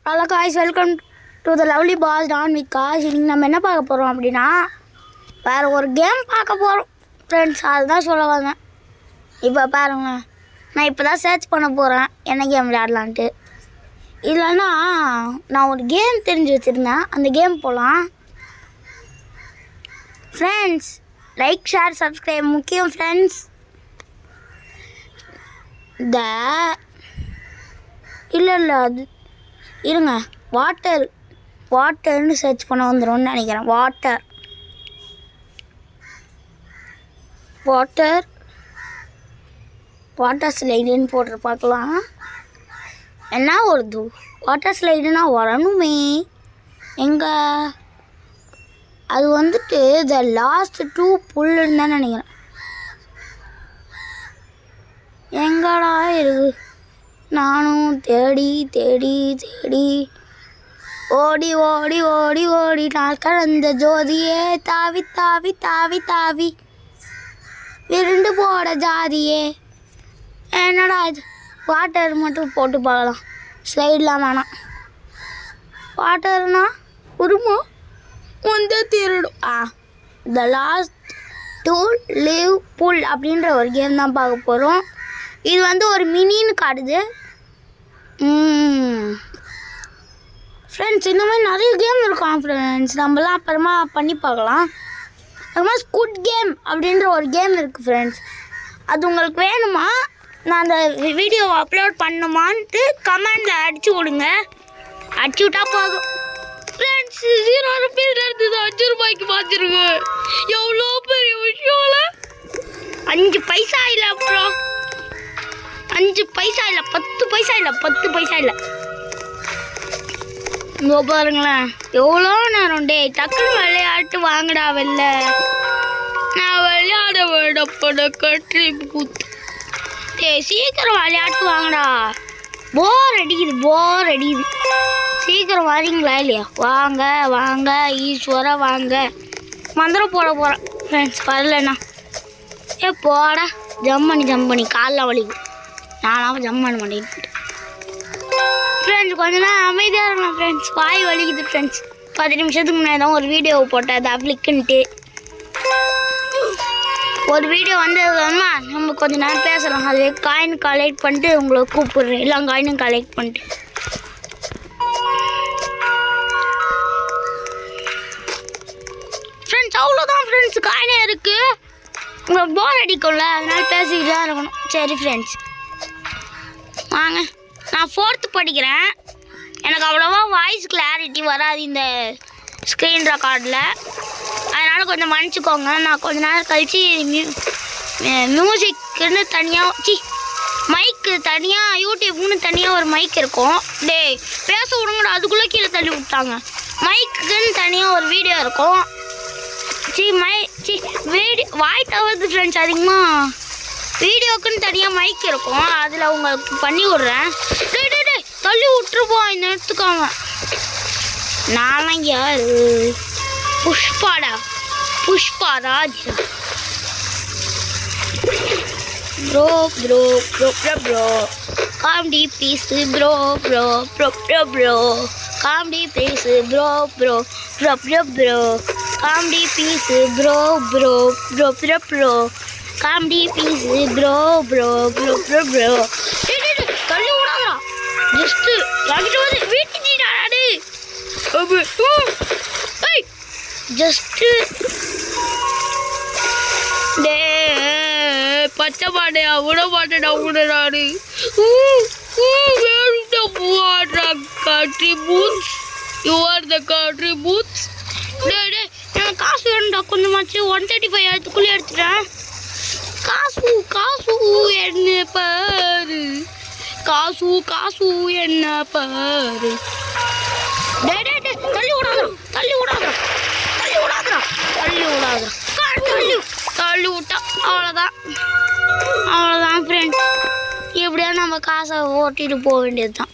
Hello guys, welcome to the lovely boss don with guys. இன்றைக்கி நம்ம என்ன பார்க்க போகிறோம் அப்படின்னா, வேறு ஒரு கேம் பார்க்க போகிறோம் ஃப்ரெண்ட்ஸ். அதுதான் சொல்ல வந்தேன். இப்போ பாருங்களேன், நான் இப்போ தான் சர்ச் பண்ண போகிறேன் என்ன கேம் விளையாடலான்ட்டு. இல்லைன்னா நான் ஒரு கேம் தெரிஞ்சு வச்சுருந்தேன், அந்த கேம் போகலாம் ஃப்ரெண்ட்ஸ். லைக், ஷேர், சப்ஸ்கிரைப் முக்கியம் ஃப்ரெண்ட்ஸ். இல்லை அது இருங்க, வாட்டர்னு சர்ச் பண்ண வந்துடும்னு நினைக்கிறேன். வாட்டர் ஸ்லைடுன்னு போட்டு பார்க்கலாம். என்ன வருது? வாட்டர் ஸ்லைடுனா வரணுமே எங்கே? அது வந்துட்டு த லாஸ்ட் 2 புல்லுன்னு தான் நினைக்கிறேன். எங்கடா இருக்கு? நானும் தேடி ஓடி ஓடி ஓடி ஓடி நாள் கடந்த ஜோதியே, தாவி தாவி தாவி தாவி விருண்டு போட ஜாதியே. என்னடா இது? வாட்டர் மட்டும் போட்டு பார்க்கலாம், ஸ்லைட்லாம் வேணாம். வாட்டர்னா உருமோ வந்து திருடும். த லாஸ்ட் 2 லிவ் புல் அப்படின்ற ஒரு கேம் தான் பார்க்க போகிறோம். இது வந்து ஒரு மினின்னு காட்டுது ஃப்ரெண்ட்ஸ். இந்த மாதிரி நிறைய கேம் இருக்கும் ஃப்ரெண்ட்ஸ், நம்மளாம் அப்புறமா பண்ணி பார்க்கலாம். அப்புறமா ஸ்குட் கேம் அப்படின்ற ஒரு கேம் இருக்குது ஃப்ரெண்ட்ஸ். அது உங்களுக்கு வேணுமா? நான் அந்த வீடியோவை அப்லோட் பண்ணுமான்ட்டு கமெண்டில் அடிச்சு விடுங்க. அடிச்சு விட்டா போதும் ஃப்ரெண்ட்ஸ். 0 ருபீஸில் இருந்தது 5 ரூபாய்க்கு மாற்றிருங்க. எவ்வளோ பெரிய விஷயம்ல. 5 பைசா இல்லை, அப்புறம் 5 பைசா இல்லை, 10 பைசா இல்லை, 10 பைசா இல்லை. இங்கே பாருங்களேன், எவ்வளோ நேரம். டே டக்குன்னு விளையாட்டு வாங்கடா வெளில. நான் விளையாட விடப்பட கட்ரி பூத்து. டே சீக்கிரம் விளையாட்டு வாங்கடா, போர் அடிக்குது. சீக்கிரம் வரீங்களா இல்லையா? வாங்க ஈஸ்வரா வாங்க. மந்திரம் போட போகிறேன் ஃப்ரெண்ட்ஸ். வரலண்ணா போடா. ஜம் பண்ணி காலில் வலிக்கும். நானாவும் ஜம் பண்ண மாட்டேன் ஃப்ரெண்ட்ஸ். கொஞ்ச நேரம் அமைதியாக இருக்கலாம் ஃப்ரெண்ட்ஸ், வாய் வலிக்குது ஃப்ரெண்ட்ஸ். 10 நிமிஷத்துக்கு முன்னாடி தான் ஒரு வீடியோ போட்டேன், அது அப்ளிக்குன்ட்டு. ஒரு வீடியோ வந்ததுமா நம்ம கொஞ்ச நேரம் பேசலாம். அதுவே காயின் கலெக்ட் பண்ணிட்டு உங்களை கூப்பிடுறேன். எல்லா காயினும் கலெக்ட் பண்ணிட்டு ஃப்ரெண்ட்ஸ். அவ்வளோதான் ஃப்ரெண்ட்ஸ், காயினே இருக்குது. உங்களுக்கு போர் அடிக்கும்ல, அதனால பேசிக்கிட்டு தான் இருக்கணும். சரி ஃப்ரெண்ட்ஸ் வாங்க. நான் 4th படிக்கிறேன். எனக்கு அவ்வளோவா வாய்ஸ் கிளாரிட்டி வராது இந்த ஸ்க்ரீன் ரெக்கார்டில், அதனால் கொஞ்சம் மன்னிச்சிக்கோங்க. நான் கொஞ்ச நேரம் கழித்து மியூசிக்குன்னு தனியாக மைக்கு தனியாக, யூடியூப்னு தனியாக ஒரு மைக் இருக்கும். டே பேச விடுங்கடா, அதுக்குள்ளே கீழே தள்ளி விட்டாங்க. மைக்குன்னு தனியாக ஒரு வீடியோ இருக்கும். வீடியோ வாய் தவறுது ஃப்ரெண்ட்ஸ். அதிகமாக வீடியோக்குன்னு தனியாக மைக் இருக்கும், அதில் உங்களுக்கு பண்ணி விட்றேன். டே தள்ளி விட்டுருப்போம் இந்த இடத்துக்காம. நான்லாம் யார்? Pushparaj. Bro comedy please bro comedy please bro comedy please bro comedy please bro. தள்ளி விடாதா, ஜஸ்ட்டு என்கிட்ட வந்து வீட்டுக்கு நாடு ஜஸ்ட்டு. டே பச்சை மாட்டையா விட மாட்டேடா உட நாடு. Country booths, you are the country booths. டே எனக்கு காசு வேணும்டா கொஞ்சமாச்சு. 135 எடுத்துக்குள்ளே எடுத்துட்டேன். காசு என்ன பாரு, காசு என்ன பாரு. டே தள்ளி விடாதா தள்ளி விட்டா. அவ்வளோதான் ஃப்ரெண்ட்ஸ். எப்படியா நம்ம காசை ஓட்டிட்டு போக வேண்டியது தான்.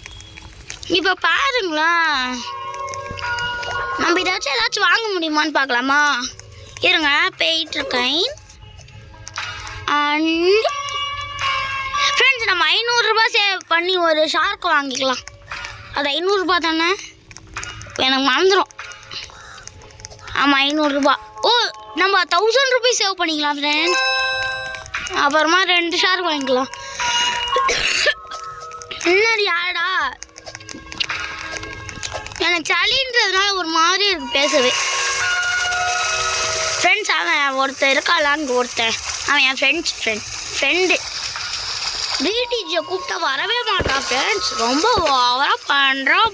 இப்போ பாருங்களேன், நம்ம ஏதாச்சும் வாங்க முடியுமான்னு பார்க்கலாமா? இருங்க, போயிட்டுருக்கேன். அண்ட் ஃப்ரெண்ட்ஸ், நம்ம 500 ரூபாய் சேவ் பண்ணி ஒரு ஷார்க் வாங்கிக்கலாம். அது 500 தானே? எனக்கு மறந்துடும். ஆமாம் 500. ஓ நம்ம 1000 rupees சேவ் பண்ணிக்கலாம் ஃப்ரெண்ட்ஸ். அப்புறமா 2 ஷார்க் வாங்கிக்கலாம். என்னடி ஆடா எனக்கு சளின்றதுனால ஒரு மாதிரி இருக்கு பேசவே. ஃப்ரெண்ட்ஸ் அவன் ஒருத்தன் இருக்காளான்னு ஒருத்தன் அவன் என் ஃப்ரெண்டு பிடிஜியை கூப்பிட்டா வரவே மாட்டான் ஃப்ரெண்ட்ஸ். ரொம்ப ஓவராக பண்ணுறான்.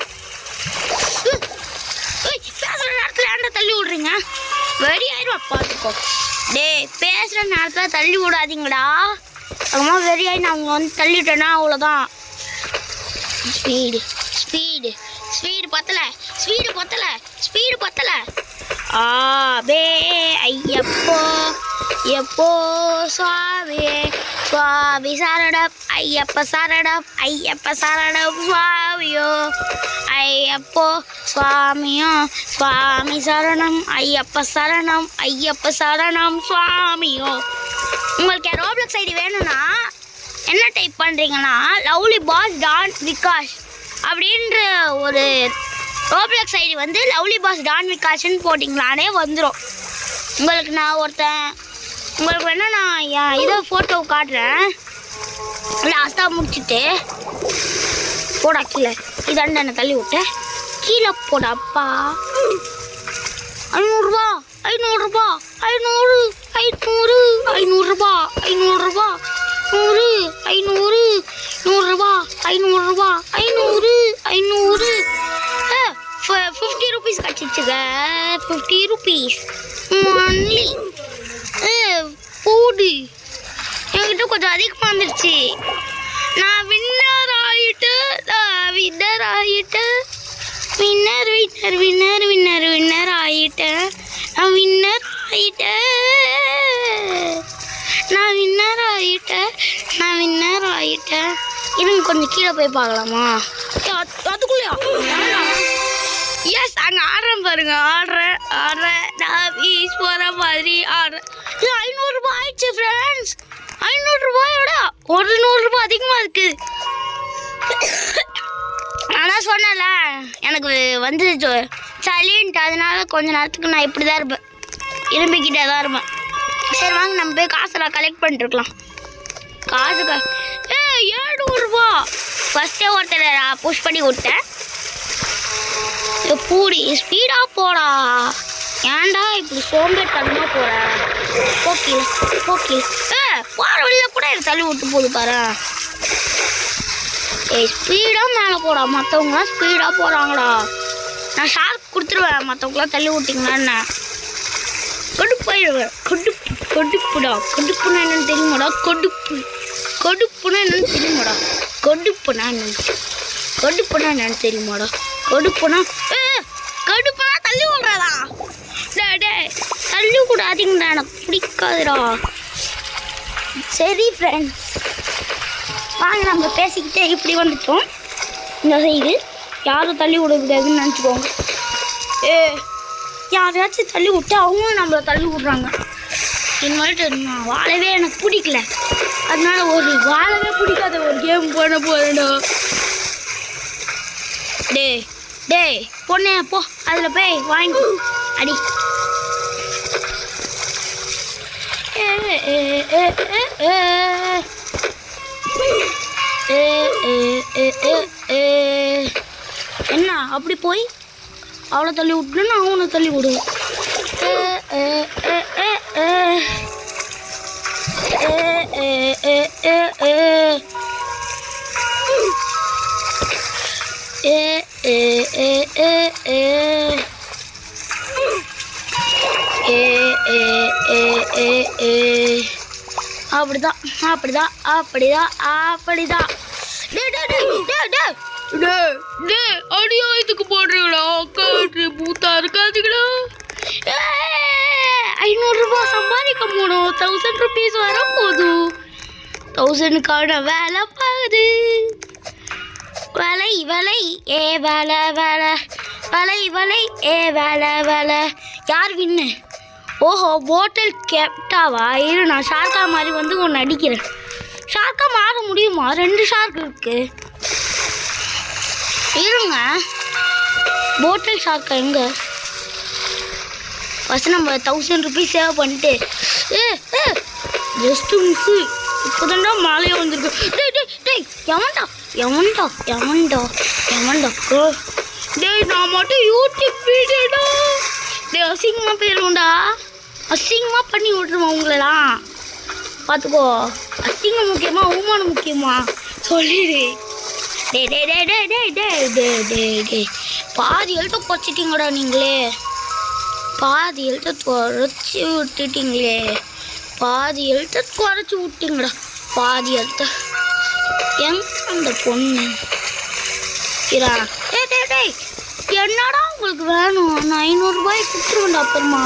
பேசுகிற நேரத்தில் ஏன்டா தள்ளி விட்றீங்க? வெடி ஆயிடுவா பார்த்துக்கோ. பேசுகிற நேரத்தில் தள்ளி விடாதீங்கடா. அப்புறமா வெறியாகி நான் அவங்க வந்து தள்ளிட்டேன்னா அவ்வளோதான். ஸ்பீடு பத்தலை. பே ஐயப்போ எப்போ சுவாமி சரணம் ஐயப்ப சரணம் சுவாமியோ ஐயப்போ சுவாமியோ சுவாமி சரணம் ஐயப்ப சரணம் சுவாமியோ. உங்களுக்கு ரோப்ளக்ஸ் ஐடி வேணும்னா என்ன டைப் பண்ணுறீங்கன்னா லவ்லி பாஸ் டான் விகாஷ் அப்படின்ற ஒரு ரோப்ளக்ஸ் ஐடி வந்து லவ்லி பாஸ் டான் விகாஷ்ன்னு போட்டிங்களானே வந்துடும். உங்களுக்கு நான் உங்களுக்கு வேணால் நான் என் இதை ஃபோட்டோ காட்டுறேன். லாஸ்ட்டாக முடிச்சுட்டு போடா கீழே. இதாண்ட என்ன தள்ளி விட்டேன். கீழே போடாப்பா. 500 500 500 500 500 500 100 500 500 500 50 rupees கிடச்சிச்சுங்க. 50 rupees only. போடு என்கிட்ட கொஞ்சம் அதிகமாக வந்துருச்சு. நான் வின்னர் ஆகிட்டேன். இருங்க கொஞ்சம் கீழே போய் பார்க்கலாமா? அதுக்குள்ளயா? எஸ் அங்கே ஆடுறேன் பாருங்க. ஆடுறேன் நான் வீஸ் போகிற மாதிரி ஆடுறேன். 500 ரூபாய் ஆயிடுச்சு ஃப்ரெண்ட்ஸ். 500 ரூபாயோட 100 ரூபாய் அதிகமாக இருக்குது. நான் சொன்னேன்ல எனக்கு வந்து சளின்ட்டு, அதனால கொஞ்ச நேரத்துக்கு நான் இப்படி தான் இருப்பேன், இரும்பிக்கிட்டே தான் இருப்பேன். சரி வாங்க நம்ம போய் காசெல்லாம் கலெக்ட் பண்ணிட்டுருக்கலாம். காசு 700 ரூபா ஃபஸ்ட்டே ஒருத்தரை நான் புஷ் பண்ணி விட்டேன். பூடி ஸ்பீடாக போடா. ஏன்டா இப்படி சோம்பேறித்தனமாக போகிற? போக்கி போகிற வழியில் கூட எனக்கு தள்ளி விட்டு போகுது பாரு. ஸ்பீடாக மேலே போடா. மற்றவங்களாம் ஸ்பீடாக போகிறாங்கடா. நான் ஷார்க் கொடுத்துருவேன். மற்றவங்களாம் தள்ளி விட்டிங்களான்னு கடுப்பாயிடுவேன். கடுப்புடா. கடுப்புனா என்னன்னு தெரியுமாடா? கடுப்புனா என்னன்னு தெரியுமாடா? கடுப்புனா என்னன்னு தெரியுமாடா? கடுப்புனா தள்ளி விடுறதா? தள்ளி விடாதீங்கடா, எனக்கு பிடிக்காதுடா. சரி ஃப்ரெண்ட்ஸ் வாங்க நம்ம பேசிக்கிட்டே இப்படி வந்துட்டோம். இந்த சைடு யாரும் தள்ளி விடக்கூடாதுன்னு நினச்சிக்கோங்க. யாரையாச்சும் தள்ளி விட்டு அவங்களும் நம்மளை தள்ளி விட்றாங்க. இனிமேட்டு நான் வாழவே எனக்கு பிடிக்கல. அதனால ஒரு வாழவே பிடிக்காத ஒரு கேம் பண்ண போகிறேன்டா. டேய் பொண்ணே போ, அதில் போய் வாங்கி அடி. என்ன அப்படி போய் அவளை தள்ளி விட்டுனா அவனை தள்ளி விடுவோம். அப்படிதான். அடியா இதுக்கு போடுறீங்களா? பூத்தா இருக்காதுங்களா? 500 ரூபாய் சம்பாதிக்க போனோம். 1000 rupees வர போதும். 1000க்கான வேலை பாகுது. வேலை யார் வின்னு? ஓஹோ போட்டல் கேப்டாவா? இரு நான் ஷார்க்கா மாதிரி வந்து ஒன்று அடிக்கிறேன். ஷார்க்கா மாற முடியுமா? 2 ஷார்க் இருக்கு. இருங்க, போட்டில் ஷார்க்கா எங்க? ஃபஸ்ட்டு நம்ம 1000 ருபீஸ் சேவ் பண்ணிட்டு ஜஸ்ட்டு மிஸ்ஸு இப்போதான்டா மாலையை வந்திருக்கு. டேய் டேய் டேய் எவன்டா எவன்டா எவன்டா எவன்டா டேய் நான் மட்டும் யூடியூப் வீடியோடா. டேய் அசிங்கமாக போயிடுவோம்டா, அசிங்கமாக பண்ணி விட்ருவோம் உங்களெல்லாம். பார்த்துக்கோ, அசிங்கம் முக்கியமா அவமானம் முக்கியமா சொல்லிடு. டே டே டே டே டே டே டே டே டே பாதி எழுத்த குறைச்சிட்டிங்கடா நீங்களே, பாதி எழுத்த குறைச்சி விட்டுட்டீங்களே, பாதி எழுத்த குறைச்சி விட்டீங்கடா, பாதி எழுத்த. எங்க அந்த பொண்ணு இரா? டே டே டேய் என்னடா உங்களுக்கு வேணும்? நான் 500 ரூபாய் கொடுத்துருவேன்டா அப்புறமா.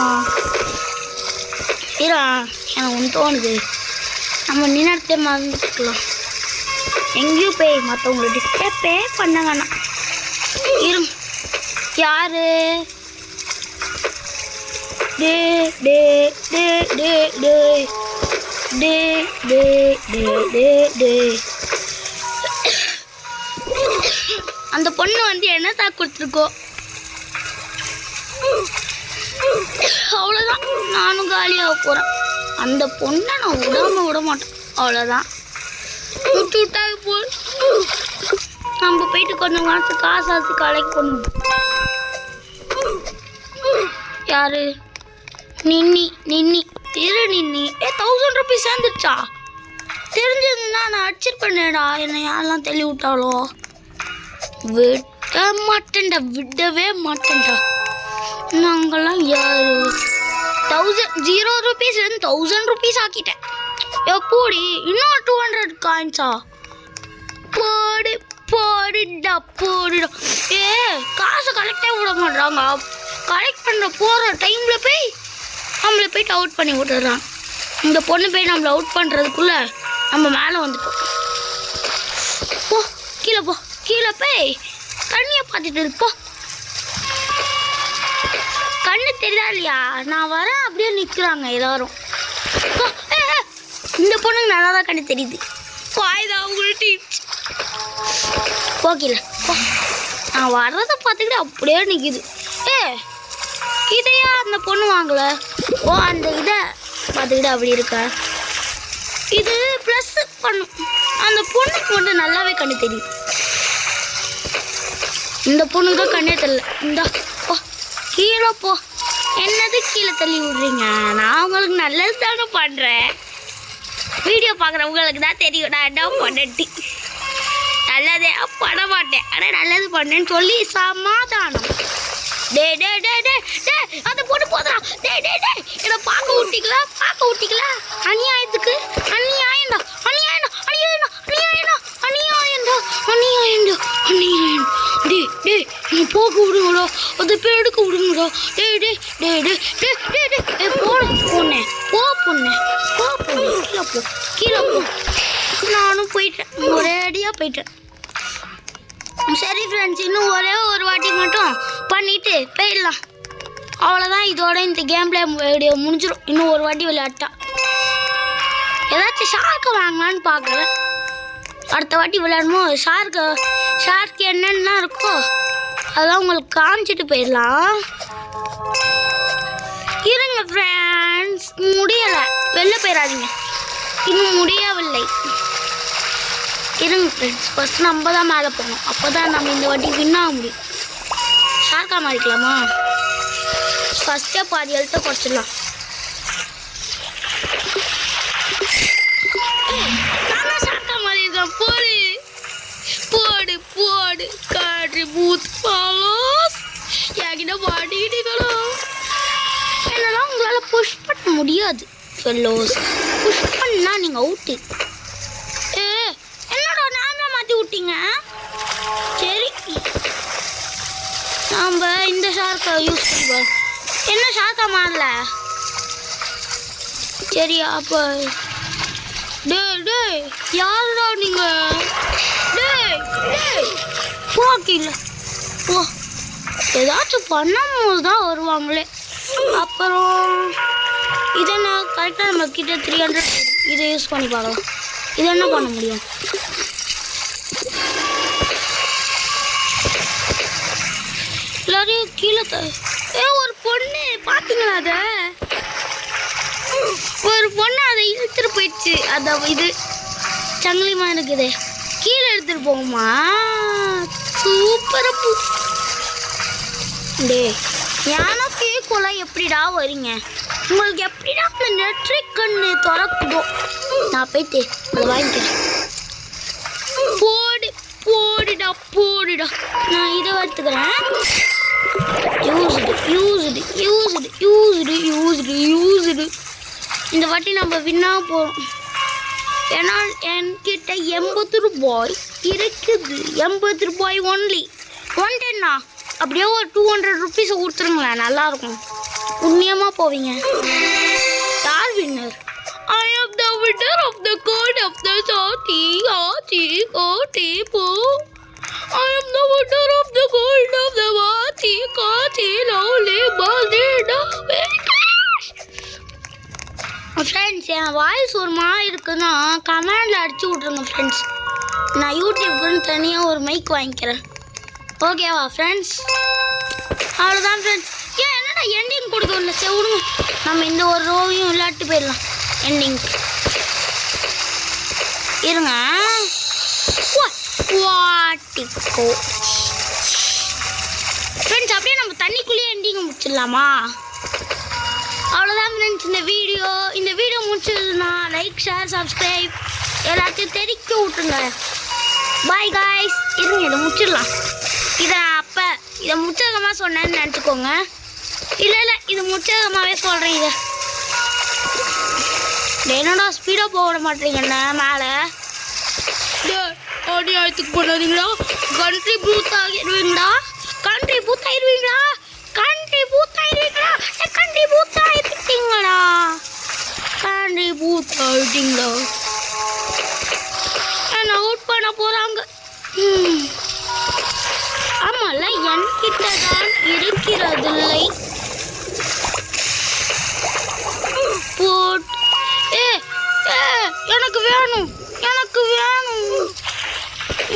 இரா எனக்கு ஒன்று தோணுது, நம்ம நினைத்தே மறந்துக்கலாம். எங்கேயும் போய் மற்றவங்களை டிஸ்டர்பே பண்ண வேணாம். இருங்க, யாரு? டே டே டே டே டே டே டே டே டே டே அந்த பொண்ணு வந்து என்ன தான் கொடுத்துருக்கோ, அவ்வளோதான். நானும் காலியாக போகிறேன். அந்த பொண்ணை நான் விட மாட்டேன், அவ்வளோதான். விட்டு விட்டாங்க போ. நம்ம போயிட்டு கொஞ்சம் காசு கலெக்ட் பண்ணுவோம். யாரு? நின்னி நின்னி திரு நின்னி. 1000 ருபீஸ் சேர்ந்துருச்சா? தெரிஞ்சதுன்னா நான் அடிச்சிருப்பேனேடா, என்னை யாரெல்லாம் தள்ளி விட்டாலோ. விட மாட்டேன்டா, விடவே மாட்டேன்டா. நாங்கள்லாம் யாரு? 0 ருபீஸ்லேருந்து 1000 ருபீஸ் ஆக்கிட்டேன். எப்படி இன்னும் 200 காயின்ஸா? போடு போடுடா போடுடா. காசு கலெக்டே விட மாட்டாங்க. கலெக்ட் பண்ணுற போகிற டைமில் போய் நம்மளை போயிட்டு அவுட் பண்ணி விட்டுறான். இந்த பொண்ணு போய் நம்மளை அவுட் பண்ணுறதுக்குள்ளே நம்ம மேலே வந்துட்டோம். போ கீழே, போ கீழே போய் தண்ணியை பார்த்துட்டு இருப்போ. கண்ணு தெரியுதா இல்லையா? நான் வரேன் அப்படியே நிற்கிறாங்க எல்லாரும். இந்த பொண்ணுக்கு நல்லா தான் கண்ணு தெரியுது. வாய்தான் அவங்கள்ட்ட போக்கல. நான் வர்றதை பார்த்துக்கிட்டு அப்படியே நிற்கிது. இதையா அந்த பொண்ணு வாங்கலை? ஓ அந்த இதை பார்த்துக்கிட்டு அப்படி இருக்க. இது ப்ளஸ் பண்ணும். அந்த பொண்ணுக்கு மட்டும் நல்லாவே கண்ணு தெரியுது. இந்த பொண்ணுக்கு தான் கண்ணே தெரியல. இந்த போ கீழே போ. என்னது கீழே தள்ளி விடுறீங்க? நான் உங்களுக்கு நல்லது தானே பண்ணுறேன். வீடியோ பார்க்குறவங்களுக்கு தான் தெரியும் நான் என்ன பண்ணட்டு. நல்லதே பண்ண மாட்டேன், ஆனால் நல்லது பண்ணேன்னு சொல்லி சமாதானம். டே டே டே டே டே அந்த பொண்ணு போதுடா. டே டே டே என்னை பார்க்க விட்டிங்களா? அநியாயத்துக்கு அநியாயம்டா, அநியாயம்டா, அநியாயம்டா, அநியாயம்டா, அநியாயம்டா, அநியாயம்டா, அநியாயம். டே டே என்னை போக விடுங்கடா, அதை போய் எடுக்க விடுங்கடா. டே டே டே டே டே டே டே போட பொண்ணே, போ பொண்ணே, போ பொண்ணு, கீழே போ, கீழே போ. நானும் போயிட்டேன், ஒரே அடியாக போயிட்டேன். சரி ஃப்ரெண்ட்ஸ், இன்னும் ஒரே ஒரு வாட்டி மட்டும் பண்ணிவிட்டு போயிடலாம். அவ்வளோதான், இதோட இந்த கேம் பிளே வீடியோ முடிஞ்சிடும். இன்னும் ஒரு வாட்டி விளையாட்டா ஏதாச்சும் ஷார்க்கை வாங்கலான்னு பார்க்குறேன். அடுத்த வாட்டி விளையாடணும். ஷார்க்கு என்னென்ன இருக்கோ அதெல்லாம் உங்களுக்கு காமிச்சிட்டு போயிடலாம். இருங்க ஃப்ரெண்ட்ஸ், முடியலை, வெளில போயிடாதீங்க, இன்னும் முடியவில்லை. இருங்க ஃப்ரெண்ட்ஸ், ஃபஸ்ட்டு நம்ம தான் மேலே போகணும். அப்போ தான் நம்ம இந்த வாட்டி வின் ஆக முடியும். ஷார்க்கா மாறிக்கலாமா? ஃபஸ்ட்டே பாதி எழுத்த குறைச்சிடலாம். நான் ஷார்க்கா மாறியிருக்கேன். போடு போடு போடு காட்ரி பூத் ஃபாலோஸ். என்கிட்ட மாட்டிக்கிட்டீங்களோ? என்னெல்லாம் உங்களால் புஷ் பண்ண முடியாது ஃபெல்லோஸ். புஷ் பண்ணால் நீங்கள் அவுட்டு. என்னடா நாமளே மாற்றி விட்டீங்க. சரி, நம்ம இந்த ஷார்க்கை யூஸ் பண்ணுவோம். என்ன ஷார்க்கா மாறல? சரி அப்போ டே டே யாருடா நீங்கள்? டே டே போக்கில்ல போ. ஏதாச்சும் பண்ணும்போது தான் வருவாங்களே. அப்புறம் இதை நான் கரெக்டாக நம்ம கிட்ட 300 இதை யூஸ் பண்ணி பார்க்கலாம். இது என்ன பண்ண முடியும்? எல்லாரையும் கீழே ஒரு பொண்ணு பார்த்தீங்களா அதை ஒரு பொண்ணு அதை இழுத்துட்டு போயிடுச்சு அதை இது சங்கிலிமா இருக்குது கீழே எடுத்துட்டு போகுமா சூப்பரா டே எனக்கு ஈக்குவலாக எப்படிடா வரீங்க உங்களுக்கு எப்படிடா அந்த நெட்ரிக் கண்ணு திறக்குதோ நான் போயிட்டு அதை வாங்கிக்கிறேன் போடுடா நான் இதை எடுத்துக்கிறேன் யூஸ்டு இந்த வாட்டி நம்ம வின்னா போகிறோம் ஏன்னா என்கிட்ட 80 ரூபாய் இருக்குது 80 ரூபாய் ஒன்லி 110 அப்படியே ஒரு 200 ருபீஸை கொடுத்துருங்களேன் நல்லாயிருக்கும் புண்ணியமாக போவீங்க யார் winner I am the winner of the code of the Sati po. I am the winner of the gold of the Vati lovely Balina. Friends, N voice ஒரு மாதிரி இருக்குன்னா கமெண்டில் அடிச்சு விட்ருங்க ஃப்ரெண்ட்ஸ் நான் யூடியூப்க்குன்னு தனியாக ஒரு மைக் வாங்கிக்கிறேன் ஓகேவா ஃப்ரெண்ட்ஸ் அவ்வளோதான் ஃப்ரெண்ட்ஸ் என்னடா எண்டிங் கொடுக்கல சரி விடுங்க நம்ம இந்த ஒரு ரோவையும் விளையாட்டு போயிடலாம் எண்டிங் இருங்க வாட்டிக்கோ ஃப்ரெண்ட்ஸ் அப்படியே நம்ம தண்ணிக்குள்ளேயே எண்டிங் முடிச்சிடலாமா அவ்வளோதான் ஃப்ரெண்ட்ஸ் இந்த வீடியோ முடிச்சதுன்னா லைக் ஷேர் சப்ஸ்கிரைப் எல்லாத்தையும் தெரிக்க விட்டுருங்க பாய் காய்ஸ் இருங்க இதை முடிச்சிடலாம் இதை முச்சகமாக சொன்னேன்னு நினச்சிக்கோங்க இல்லை இது முச்சகமாகவே சொல்கிறேன் இதை என்னடா ஸ்பீடாக போக மாட்டேங்கண்ணா மேலே ஆடியாயத்துக்கு போடாதீங்களா கண்ட்ரி பூத் ஆகிடுவீங்களா கண்ட்ரி பூத் ஆகிடுவீங்களா என்ன அவுட் பண்ண போகிறாங்க ஆமாம்ல என்கிட்ட தான் இருக்கிறதில்லை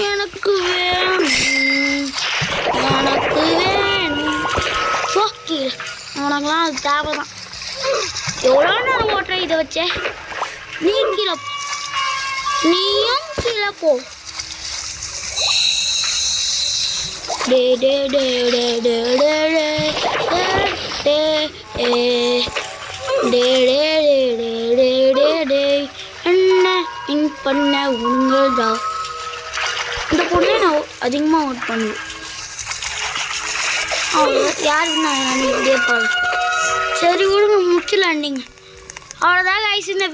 எனக்கு வேணும் ஓகே உனக்குலாம் அது தேவை தான் எவ்வளோ நேரம் ஓட்டுற இதை வச்சே நீயும் கீழே போ என்ன இன் பண்ண உங்கள்தா இந்த பொண்ணை நான் அதிகமாக ஓட் பண்ணுவேன் யார் நான் இப்படியே போகிறேன் சரி விடுங்க முடிச்சலாண்டிங்க அவ்வளோதான் கைஸ் இந்த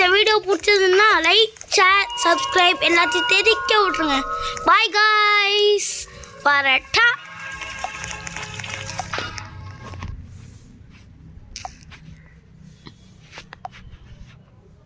வீடியோ பிடிச்சதுன்னா லைக் ஷேர் சப்ஸ்கிரைப் எல்லாத்தையும் தெரிவிக்க விட்ருங்க பாய் காய்ஸ் வரட்டா